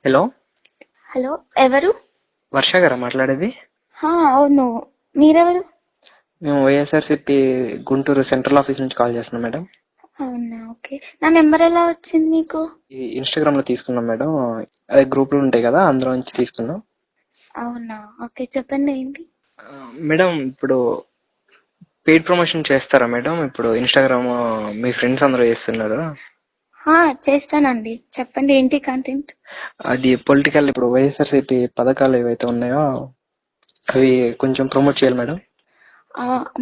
Hello. Hello, ఎవరు? వర్ష గారా మాట్లాడేది? అవును. మీరెవరు? మేము వైఎస్ఆర్సిపి గుంటూరు సెంట్రల్ ఆఫీస్ నుంచి కాల్ చేస్తున్నాం మేడం. అవునా, ఓకే. నా నెంబర్ ఎలా వచ్చింది మీకు? ఈ ఇన్స్టాగ్రామ్ లో తీసుకున్నాం మేడం. అదే గ్రూపులు ఉంటాయి కదా, అందులో నుంచి తీసుకున్నాం. అవునా, ఓకే. చెప్పండి ఏంటి? మేడం, ఇప్పుడు పెయిడ్ ప్రమోషన్ చేస్తారా మేడం? ఇప్పుడు ఇన్స్టాగ్రామ్ మీ ఫ్రెండ్స్ అందరూ చేస్తున్నారు. చేస్తానండి. చెప్పండి ఏంటి కంటెంట్? అది పొలిటికల్, ఇప్పుడు వైఎస్ఆర్సిపి పథకాలు ఏవైతే ఉన్నాయో అవి కొంచెం ప్రమోట్ చేయాలి మేడం.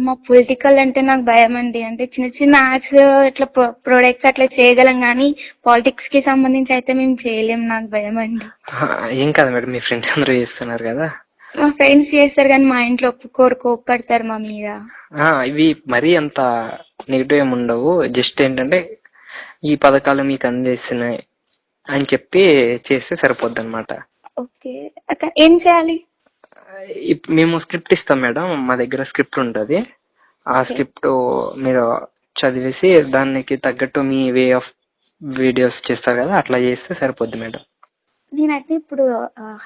మా పొలిటికల్ అంటే నాకు భయం అండి. అంటే చిన్న చిన్న యాడ్స్ ఇట్లా ప్రొడక్ట్స్ అట్లా చేయగలం, కానీ పాలిటిక్స్ కి సంబంధించి అయితే మేము చేయలేం. నాకు భయం అండి. ఏం కాదు మేడం, మీ ఫ్రెండ్స్ అందరూ చేస్తున్నారు కదా. మా ఫ్రెండ్స్ చేస్తారు కానీ మా ఇంట్లో ఒప్పుకోరు, కోప్పడతారు మా మీద. ఇవి మరీ అంత నెగిటివ్ ఏమి ఉండవు. జస్ట్ ఏంటంటే ఈ పథకాలు మీకు అందిస్తున్నాయి అని చెప్పి చేస్తే సరిపోద్ది అనమాట. ఓకే, ఏం చేయాలి? మేము స్క్రిప్ట్ ఇస్తాం మేడం. మా దగ్గర స్క్రిప్ట్ ఉంటుంది. ఆ ఓకే. స్క్రిప్ట్ మీరు చదివేసి దానికి తగ్గట్టు మీ వే ఆఫ్ వీడియోస్ చేస్తారు కదా, అట్లా చేస్తే సరిపోద్ది మేడం. నేనైతే ఇప్పుడు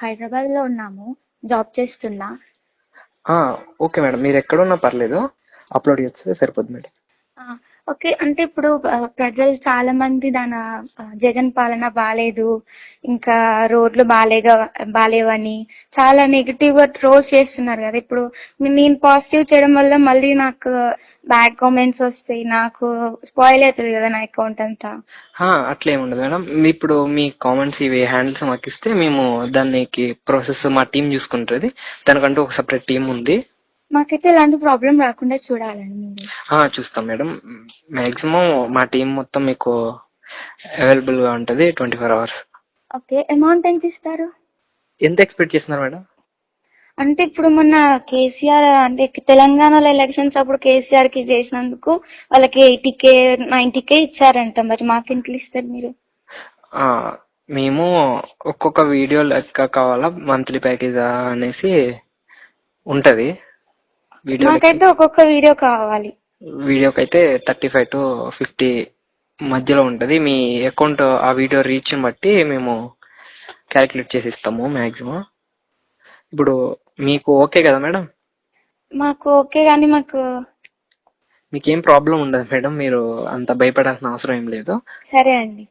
హైదరాబాద్ లో ఉన్నాము, జాబ్ చేస్తున్నా. ఓకే మేడం, మీరు ఎక్కడున్నా పర్లేదు, అప్లోడ్ చేస్తే సరిపోద్ది మేడం. ఓకే. అంటే ఇప్పుడు ప్రజలు చాలా మంది జగన్ పాలన బాలేదు, ఇంకా రోడ్లు బాలేవని చాలా నెగిటివ్ గా ట్రోల్స్ చేస్తున్నారు కదా. ఇప్పుడు నేను పాజిటివ్ చేయడం వల్ల మళ్ళీ నాకు బ్యాడ్ కామెంట్స్ వస్తాయి, నాకు స్పాయిల్ అవుతుంది కదా నా అకౌంట్ అంతా. అట్లా ఏమి ఉండదు మేడం. ఇప్పుడు మీ కామెంట్స్ ఇవి హ్యాండిల్స్ మాకు ఇస్తే మేము దానికి ప్రాసెస్ మా టీం చూసుకుంటుంది. దానికంటూ ఒక సపరేట్ టీం ఉంది. మాకైతే ఎలాంటి ప్రాబ్లం రాకుండా చూడాలండి మీరు. చూస్తాం మేడం. మాక్సిమం మా టీం మొత్తం మీకు అవైలబుల్ గా ఉంటది 24 hours. ఓకే, అమౌంట్ ఎంత ఇస్తారు? ఎంత ఎక్స్పెక్ట్ చేస్తున్నారు మేడం? అంటే ఇప్పుడు మొన్న కేసీఆర్, అంటే తెలంగాణలో ఎలక్షన్స్ అప్పుడు కేసీఆర్ కి చేసినందుకు వాళ్ళకి 80K 90K ఇచ్చారంట. మరి మాకెంత ఇస్తారు మీరు? మేము ఒక్కొక్క వీడియో లెక్క కావాలా, మంత్లీ ప్యాకేజ్ అనేసి ఉంటది. నాకైతే ఒక్కొక్క వీడియో కావాలి. వీడియోకి అయితే 35 to 50 మధ్యలో ఉంటది. మీ అకౌంట్ ఆ వీడియో రీచ్ బట్టి మేము క్యాలిక్యులేట్ చేసి ఇస్తాము మాక్సిమం. ఇప్పుడు మీకు ఓకే కదా మేడం? మాకు ఓకే, కానీ మీకేం ప్రాబ్లం ఉండదు మేడం, మీరు అంత భయపడాల్సిన అవసరం ఏం లేదు. సరే అండి.